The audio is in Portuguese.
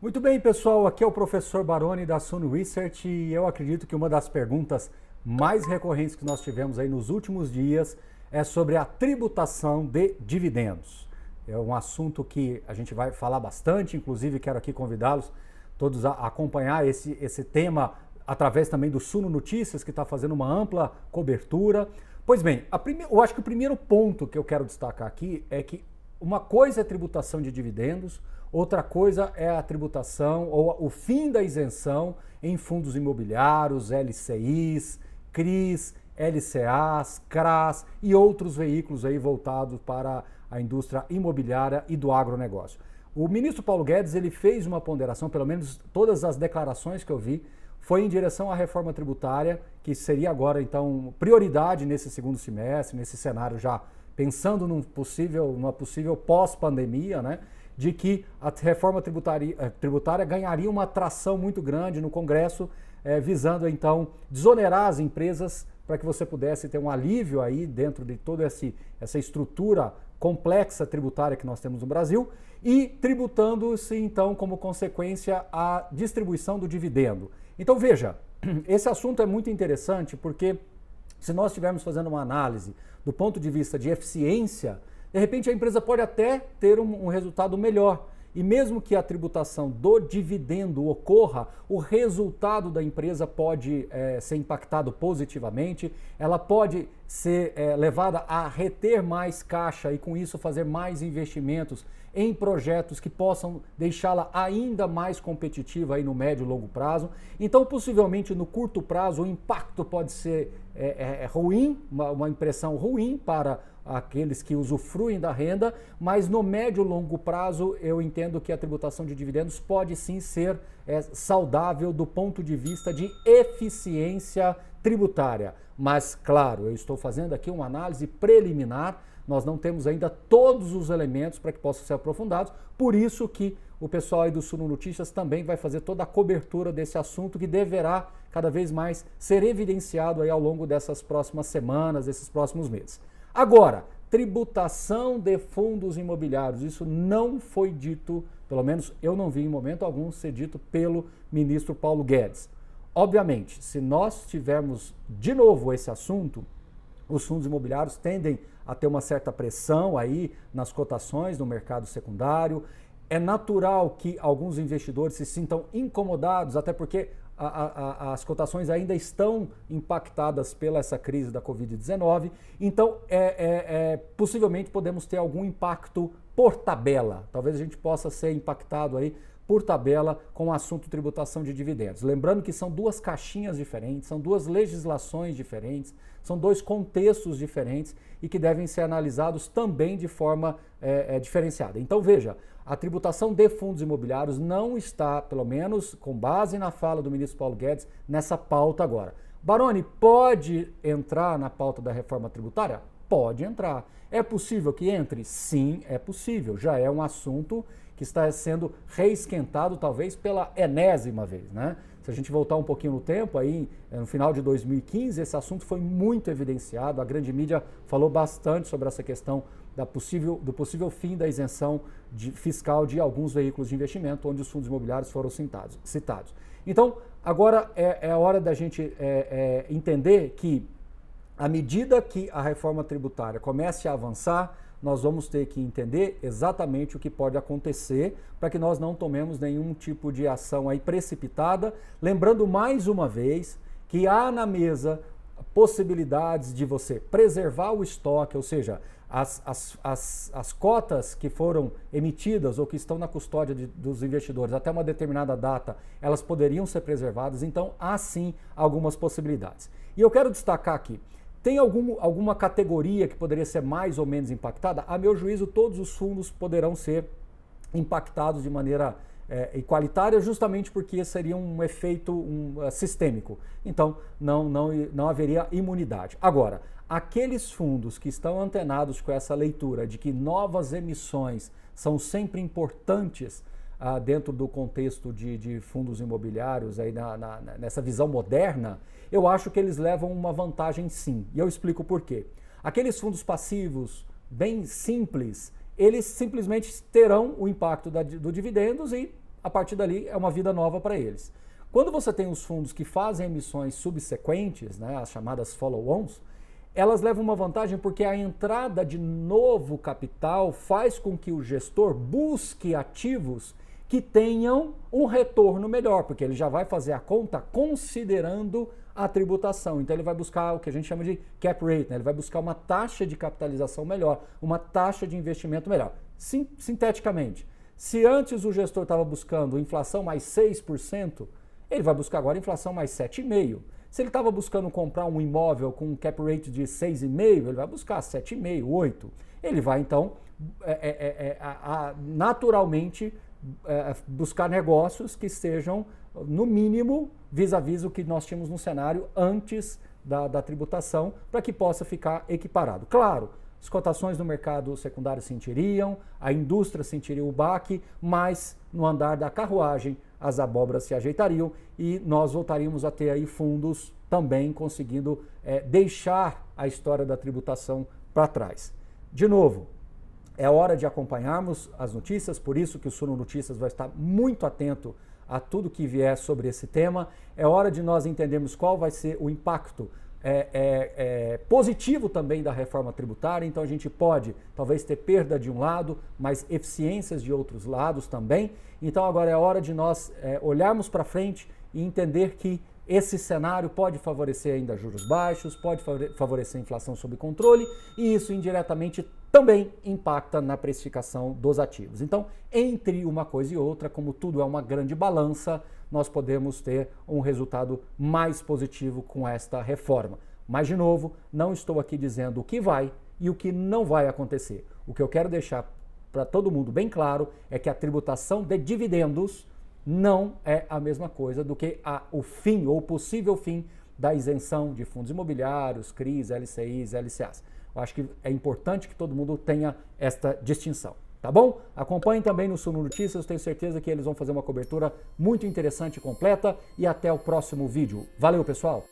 Muito bem, pessoal, aqui é o professor Baroni da Suno Research e eu acredito que uma das perguntas mais recorrentes que nós tivemos aí nos últimos dias é sobre a tributação de dividendos. É um assunto que a gente vai falar bastante, inclusive quero aqui convidá-los todos a acompanhar esse tema através também do Suno Notícias, que está fazendo uma ampla cobertura. Pois bem, eu acho que o primeiro ponto que eu quero destacar aqui é que uma coisa é tributação de dividendos, outra coisa é a tributação ou o fim da isenção em fundos imobiliários, LCIs, CRIs, LCAs, CRAs e outros veículos aí voltados para a indústria imobiliária e do agronegócio. O ministro Paulo Guedes ele fez uma ponderação, pelo menos todas as declarações que eu vi, foi em direção à reforma tributária, que seria agora então prioridade nesse segundo semestre, nesse cenário já pensando numa possível pós-pandemia, né? De que a reforma tributária ganharia uma atração muito grande no Congresso, visando então desonerar as empresas para que você pudesse ter um alívio aí dentro de toda essa estrutura complexa tributária que nós temos no Brasil e tributando-se então como consequência a distribuição do dividendo. Então veja, esse assunto é muito interessante porque se nós estivermos fazendo uma análise do ponto de vista de eficiência, de repente a empresa pode até ter um resultado melhor. E mesmo que a tributação do dividendo ocorra, o resultado da empresa pode ser impactado positivamente, ela pode ser levada a reter mais caixa e com isso fazer mais investimentos em projetos que possam deixá-la ainda mais competitiva aí no médio e longo prazo. Então, possivelmente no curto prazo, o impacto pode ser ruim, uma impressão ruim para aqueles que usufruem da renda, mas no médio e longo prazo eu entendo que a tributação de dividendos pode sim ser saudável do ponto de vista de eficiência tributária. Mas, claro, eu estou fazendo aqui uma análise preliminar, nós não temos ainda todos os elementos para que possam ser aprofundados, por isso que o pessoal aí do Suno Notícias também vai fazer toda a cobertura desse assunto que deverá cada vez mais ser evidenciado aí ao longo dessas próximas semanas, desses próximos meses. Agora, tributação de fundos imobiliários, isso não foi dito, pelo menos eu não vi em momento algum ser dito pelo ministro Paulo Guedes. Obviamente, se nós tivermos de novo esse assunto, os fundos imobiliários tendem a ter uma certa pressão aí nas cotações no mercado secundário. É natural que alguns investidores se sintam incomodados, até porque as cotações ainda estão impactadas pela essa crise da Covid-19, então possivelmente podemos ter algum impacto por tabela. Talvez a gente possa ser impactado aí por tabela com o assunto tributação de dividendos. Lembrando que são duas caixinhas diferentes, são duas legislações diferentes, são dois contextos diferentes e que devem ser analisados também de forma diferenciada. Então veja, a tributação de fundos imobiliários não está, pelo menos com base na fala do ministro Paulo Guedes, nessa pauta agora. Baroni, pode entrar na pauta da reforma tributária? Pode entrar. É possível que entre? Sim, é possível. Já é um assunto que está sendo reesquentado talvez pela enésima vez, né? Se a gente voltar um pouquinho no tempo, aí no final de 2015, esse assunto foi muito evidenciado, a grande mídia falou bastante sobre essa questão do possível fim da isenção fiscal de alguns veículos de investimento, onde os fundos imobiliários foram citados. Então, agora é a hora da gente entender que, à medida que a reforma tributária comece a avançar, nós vamos ter que entender exatamente o que pode acontecer para que nós não tomemos nenhum tipo de ação aí precipitada. Lembrando mais uma vez que há na mesa possibilidades de você preservar o estoque, ou seja, as cotas que foram emitidas ou que estão na custódia dos investidores até uma determinada data, elas poderiam ser preservadas, então há sim algumas possibilidades. E eu quero destacar aqui, tem alguma categoria que poderia ser mais ou menos impactada? A meu juízo, todos os fundos poderão ser impactados de maneira igualitária, justamente porque seria um efeito sistêmico. Então, não haveria imunidade. Agora, aqueles fundos que estão antenados com essa leitura de que novas emissões são sempre importantes dentro do contexto de fundos imobiliários, aí nessa visão moderna, eu acho que eles levam uma vantagem sim. E eu explico por quê. Aqueles fundos passivos, bem simples, eles simplesmente terão o impacto do dividendos e a partir dali é uma vida nova para eles. Quando você tem os fundos que fazem emissões subsequentes, né, as chamadas follow-ons, elas levam uma vantagem porque a entrada de novo capital faz com que o gestor busque ativos que tenham um retorno melhor, porque ele já vai fazer a conta considerando a tributação. Então ele vai buscar o que a gente chama de cap rate, né? Ele vai buscar uma taxa de capitalização melhor, uma taxa de investimento melhor. Sinteticamente, se antes o gestor estava buscando inflação mais 6%, ele vai buscar agora inflação mais 7,5%. Se ele estava buscando comprar um imóvel com um cap rate de 6,5%, ele vai buscar 7,5%, 8%. Ele vai, então, naturalmente, buscar negócios que estejam, no mínimo, vis-à-vis o que nós tínhamos no cenário antes da tributação, para que possa ficar equiparado. Claro, as cotações no mercado secundário sentiriam, a indústria sentiria o baque, mas no andar da carruagem as abóboras se ajeitariam e nós voltaríamos a ter aí fundos também conseguindo deixar a história da tributação para trás. De novo, é hora de acompanharmos as notícias, por isso que o Suno Notícias vai estar muito atento a tudo que vier sobre esse tema. É hora de nós entendermos qual vai ser o impacto positivo também da reforma tributária, então a gente pode talvez ter perda de um lado, mas eficiências de outros lados também. Então agora é hora de nós olharmos para frente e entender que esse cenário pode favorecer ainda juros baixos, pode favorecer a inflação sob controle e isso indiretamente também impacta na precificação dos ativos. Então, entre uma coisa e outra, como tudo é uma grande balança, nós podemos ter um resultado mais positivo com esta reforma. Mas, de novo, não estou aqui dizendo o que vai e o que não vai acontecer. O que eu quero deixar para todo mundo bem claro é que a tributação de dividendos não é a mesma coisa do que o fim ou possível fim da isenção de fundos imobiliários, CRIs, LCIs, LCAs. Eu acho que é importante que todo mundo tenha esta distinção, tá bom? Acompanhem também no Suno Notícias, tenho certeza que eles vão fazer uma cobertura muito interessante e completa e até o próximo vídeo. Valeu, pessoal!